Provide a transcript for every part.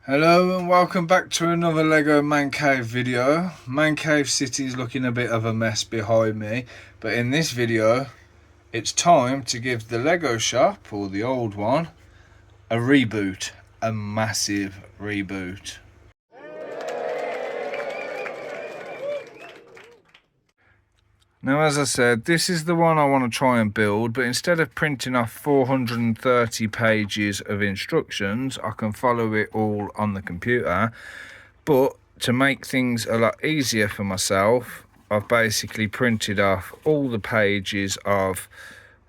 Hello and welcome back to another Lego ManCave video. ManCave City is looking a bit of a mess behind me, but in this video it's time to give the Lego shop, or the old one, a reboot. A massive reboot. Now, as I said, this is the one I want to try and build, but instead of printing off 430 pages of instructions, I can follow it all on the computer. But to make things a lot easier for myself, I've basically printed off all the pages of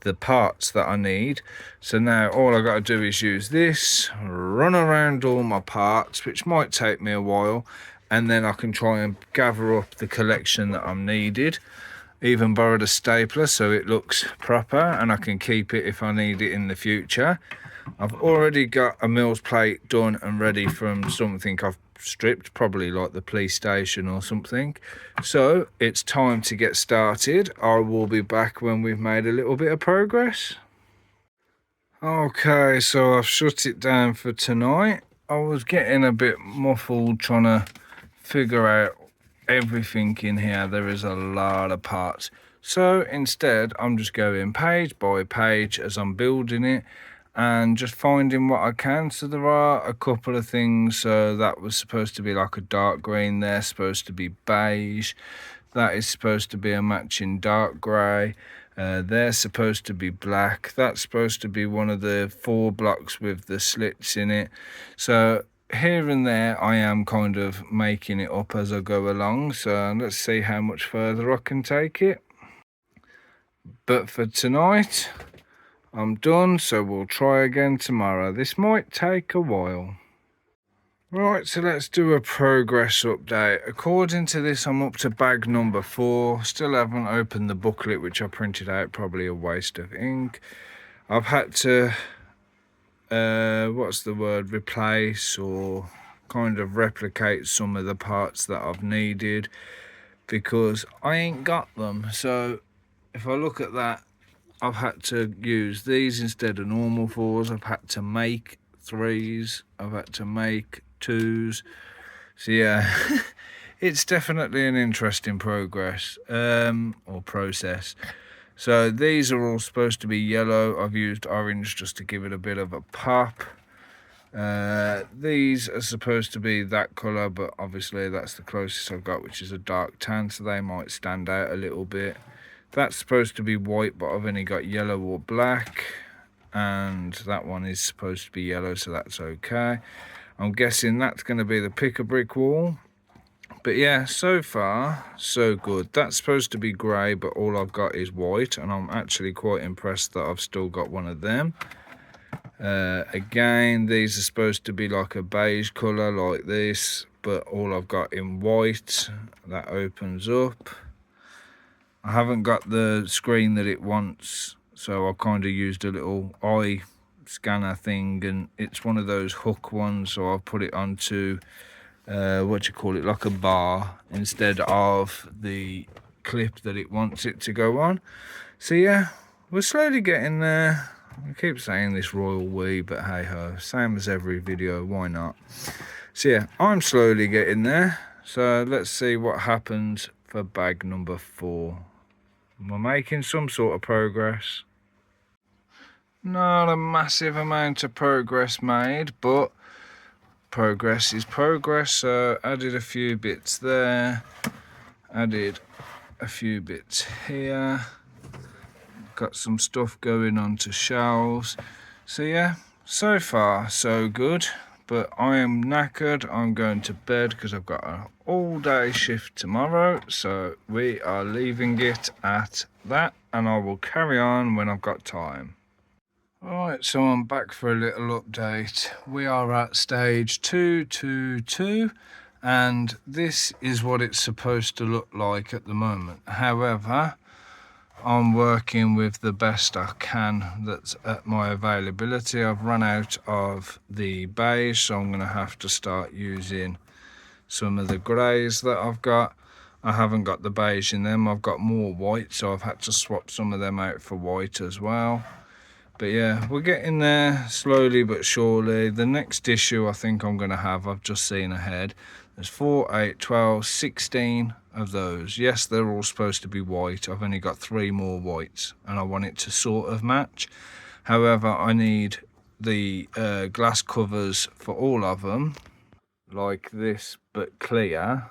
the parts that I need. So now all I got to do is use this, run around all my parts, which might take me a while, and then I can try and gather up the collection that I'm needed. Even borrowed a stapler so it looks proper and I can keep it if I need it in the future. I've already got a Mills plate done and ready from something I've stripped, probably like the police station or something. So it's time to get started. I will be back when we've made a little bit of progress. Okay, so I've shut it down for tonight. I was getting a bit muffled trying to figure out everything in here. There is a lot of parts, so instead I'm just going page by page as I'm building it and just finding what I can. So there are a couple of things. So that was supposed to be like a dark green, they're supposed to be beige, that is supposed to be a matching dark grey, they're supposed to be black, that's supposed to be one of the 4 blocks with the slits in it. So here and there I am kind of making it up as I go along, so let's see how much further I can take it. But for tonight I'm done, so we'll try again tomorrow. This might take a while. Right, so let's do a progress update. According to this, I'm up to bag number 4. Still haven't opened the booklet, which I printed out, probably a waste of ink. I've had to replace or kind of replicate some of the parts that I've needed because I ain't got them. So if I look at that, I've had to use these instead of normal 4s. I've had to make 3s, I've had to make 2s. So yeah, it's definitely an interesting progress or process. So these are all supposed to be yellow. I've used orange just to give it a bit of a pop. These are supposed to be that colour, but obviously that's the closest I've got, which is a dark tan, so they might stand out a little bit. That's supposed to be white, but I've only got yellow or black, and that one is supposed to be yellow, so that's okay. I'm guessing that's going to be the pick-a-brick wall. But yeah, so far so good. That's supposed to be grey, but all I've got is white, and I'm actually quite impressed that I've still got one of them. Again, these are supposed to be like a beige colour like this, but all I've got in white. That opens up. I haven't got the screen that it wants, so I kind of used a little eye scanner thing, and it's one of those hook ones, so I've put it onto like a bar instead of the clip that it wants it to go on. So yeah, we're slowly getting there. I keep saying this royal we, but hey ho, same as every video, why not? So yeah, I'm slowly getting there. So let's see what happens for bag number 4. We're making some sort of progress. Not a massive amount of progress made, but progress is progress. So added a few bits there, added a few bits here, got some stuff going onto shelves. So yeah, so far so good, but I am knackered. I'm going to bed because I've got an all-day shift tomorrow, so we are leaving it at that, and I will carry on when I've got time. Right, so I'm back for a little update. We are at stage 222, and this is what it's supposed to look like at the moment. However, I'm working with the best I can that's at my availability. I've run out of the beige, so I'm going to have to start using some of the greys that I've got. I haven't got the beige in them. I've got more white, so I've had to swap some of them out for white as well. But yeah, we're getting there slowly but surely. The next issue I think I'm going to have, I've just seen ahead, there's 4, 8, 12, 16 of those. Yes, they're all supposed to be white. I've only got 3 more whites and I want it to sort of match. However, I need the glass covers for all of them, like this, but clear.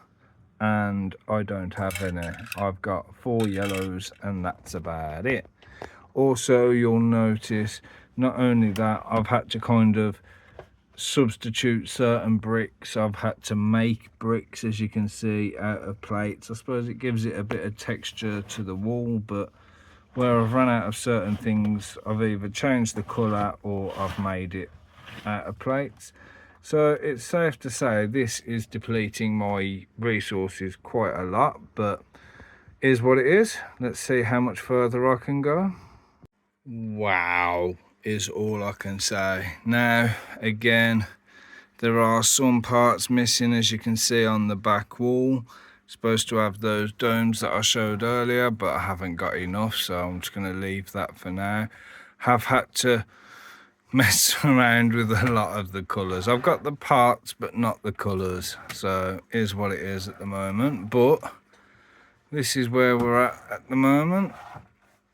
And I don't have any. I've got 4 yellows and that's about it. Also, you'll notice not only that, I've had to kind of substitute certain bricks. I've had to make bricks, as you can see, out of plates. I suppose it gives it a bit of texture to the wall, but where I've run out of certain things, I've either changed the colour or I've made it out of plates. So it's safe to say this is depleting my resources quite a lot, but is what it is. Let's see how much further I can go. Wow is all I can say. Now, again, there are some parts missing, as you can see on the back wall. Supposed to have those domes that I showed earlier, but I haven't got enough, so I'm just going to leave that for now. Have had to mess around with a lot of the colours. I've got the parts, but not the colours, so it is what it is at the moment. But this is where we're at the moment.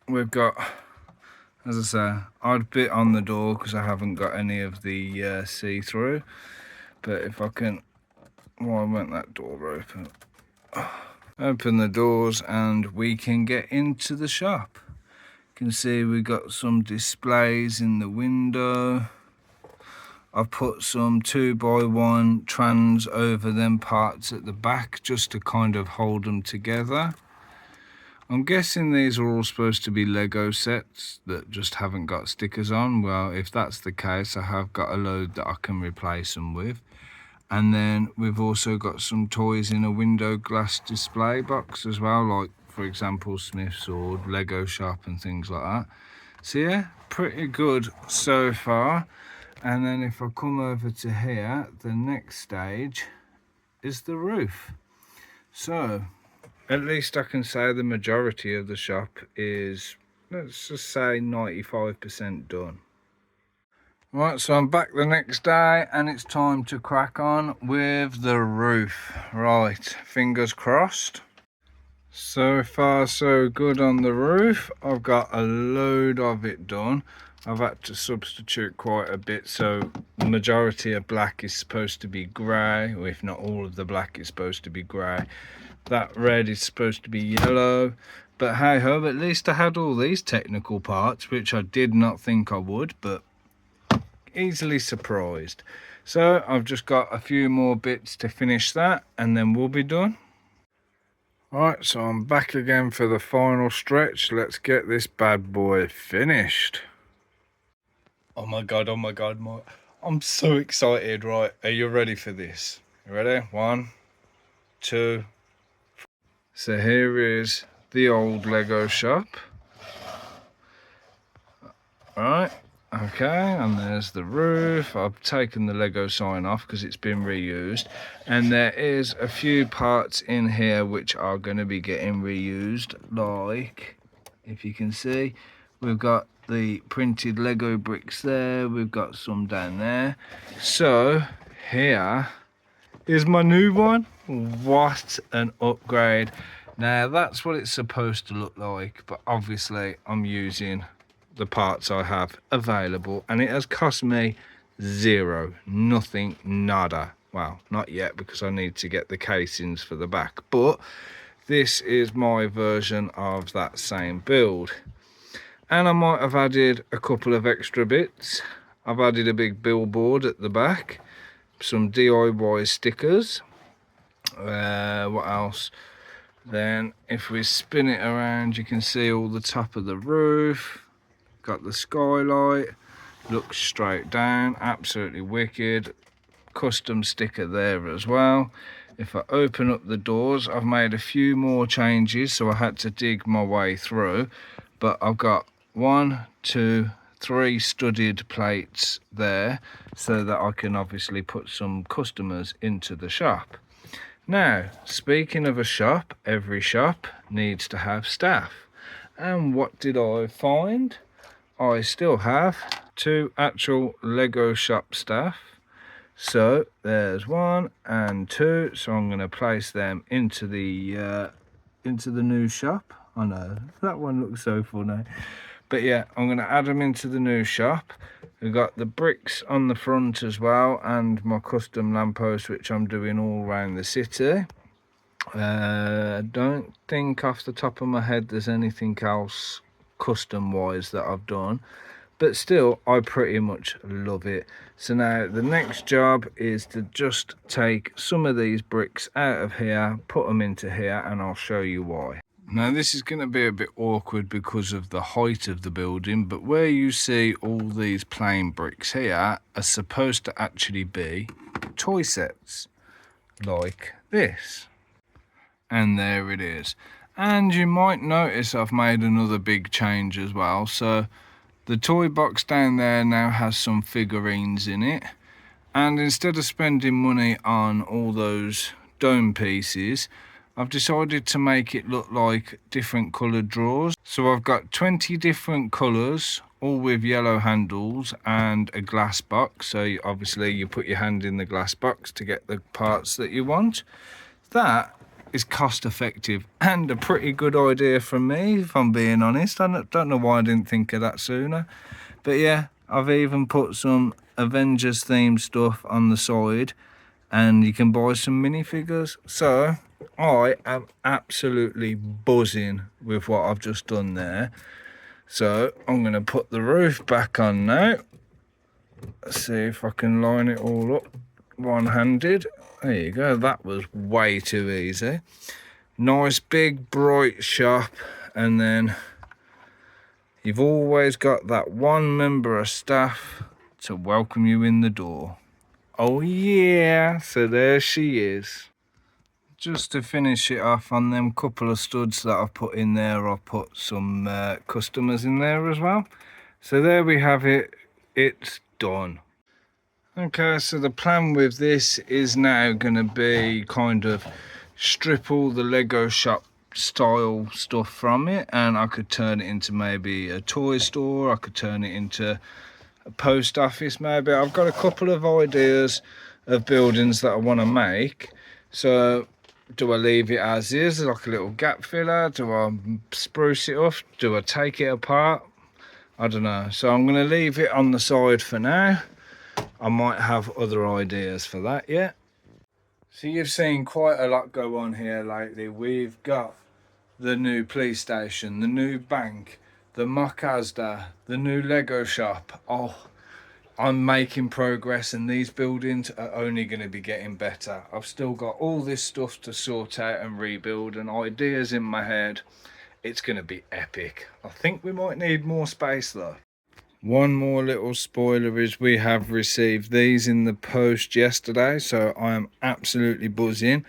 We've got, as I say, I'd bit on the door because I haven't got any of the see-through. But if I can, why won't that door open? Open the doors and we can get into the shop. You can see we've got some displays in the window. I've put some 2x1 trans over them parts at the back just to kind of hold them together. I'm guessing these are all supposed to be Lego sets that just haven't got stickers on. Well, if that's the case, I have got a load that I can replace them with. And then we've also got some toys in a window glass display box as well, like, for example, Smith's or Lego Shop and things like that. So yeah, pretty good so far. And then if I come over to here, the next stage is the roof. So at least I can say the majority of the shop is, let's just say, 95% done. Right, so I'm back the next day and it's time to crack on with the roof. Right, fingers crossed. So far so good on the roof. I've got a load of it done. I've had to substitute quite a bit, so the majority of black is supposed to be grey, or if not all of the black is supposed to be grey. That red is supposed to be yellow, but hey ho, at least I had all these technical parts, which I did not think I would, but easily surprised. So I've just got a few more bits to finish that and then we'll be done. Right, so I'm back again for the final stretch. Let's get this bad boy finished. Oh my god, I'm so excited. Right, are you ready for this? You ready? 1, 2. So here is the old Lego shop. Right, okay, and there's the roof. I've taken the Lego sign off because it's been reused. And there is a few parts in here which are going to be getting reused, like, if you can see, we've got the printed Lego bricks there, we've got some down there. So here is my new one. What an upgrade. Now that's what it's supposed to look like, but obviously I'm using the parts I have available and it has cost me zero, nothing, nada. Well, not yet because I need to get the casings for the back, but this is my version of that same build. And I might have added a couple of extra bits. I've added a big billboard at the back, some DIY stickers. What else? Then if we spin it around, you can see all the top of the roof. Got the skylight, looks straight down, absolutely wicked. Custom sticker there as well. If I open up the doors, I've made a few more changes, so I had to dig my way through, but I've got 1, 2, 3 studded plates there so that I can obviously put some customers into the shop. Now, speaking of a shop, every shop needs to have staff. And what did I find? I still have 2 actual Lego shop staff. So there's 1 and 2. So I'm going to place them into the new shop. I know that one looks so funny, but yeah, I'm going to add them into the new shop. We've got the bricks on the front as well, and my custom lamppost, which I'm doing all around the city. I don't think off the top of my head there's anything else custom wise that I've done, but still I pretty much love it. So now the next job is to just take some of these bricks out of here, put them into here, and I'll show you why. Now this is going to be a bit awkward because of the height of the building, but where you see all these plain bricks here are supposed to actually be toy sets like this. And there it is. And you might notice I've made another big change as well. So the toy box down there now has some figurines in it, and instead of spending money on all those dome pieces, I've decided to make it look like different coloured drawers. So I've got 20 different colours, all with yellow handles and a glass box. So obviously you put your hand in the glass box to get the parts that you want. That is cost effective and a pretty good idea from me, if I'm being honest. I don't know why I didn't think of that sooner. But yeah, I've even put some Avengers themed stuff on the side, and you can buy some minifigures. So I am absolutely buzzing with what I've just done there. So I'm going to put the roof back on now. Let's see if I can line it all up one-handed. There you go, that was way too easy. Nice big bright shop, and then you've always got that one member of staff to welcome you in the door. Oh yeah, so there she is. Just to finish it off on them couple of studs that I've put in there, I've put some customers in there as well. So there we have it, it's done. Okay, so the plan with this is now going to be kind of strip all the Lego shop style stuff from it, and I could turn it into maybe a toy store, I could turn it into a post office maybe. I've got a couple of ideas of buildings that I want to make. So do I leave it as is, like a little gap filler? Do I spruce it up? Do I take it apart? I don't know. So I'm going to leave it on the side for now. I might have other ideas for that yet. So you've seen quite a lot go on here lately. We've got the new police station, the new bank, the mock Asda, the new Lego shop. Oh, I'm making progress, and these buildings are only going to be getting better. I've still got all this stuff to sort out and rebuild, and ideas in my head. It's going to be epic. I think we might need more space though. One more little spoiler is we have received these in the post yesterday, so I am absolutely buzzing.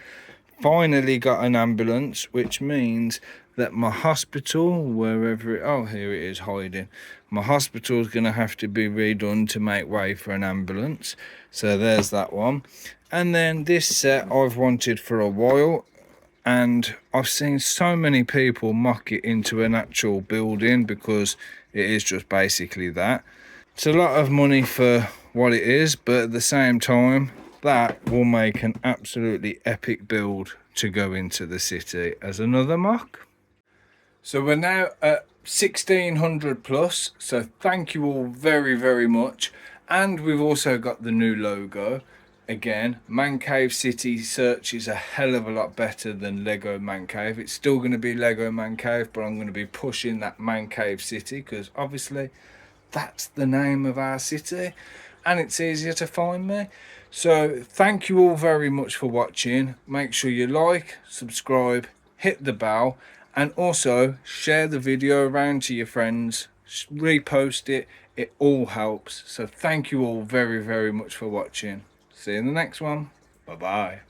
Finally got an ambulance, which means that my hospital, wherever it, oh here it is hiding, my hospital is going to have to be redone to make way for an ambulance. So there's that one. And then this set I've wanted for a while, and I've seen so many people mock it into an actual building because it is just basically that. It's a lot of money for what it is, but at the same time that will make an absolutely epic build to go into the city as another mock. So we're now at 1600 plus, so thank you all very, very much. And we've also got the new logo. Again, ManCave City search is a hell of a lot better than LegoManCave. It's still going to be LegoManCave, but I'm going to be pushing that ManCave City because obviously that's the name of our city and it's easier to find me. So thank you all very much for watching. Make sure you like, subscribe, hit the bell, and also share the video around to your friends, repost it. It all helps. So thank you all very, very much for watching. See you in the next one. Bye bye.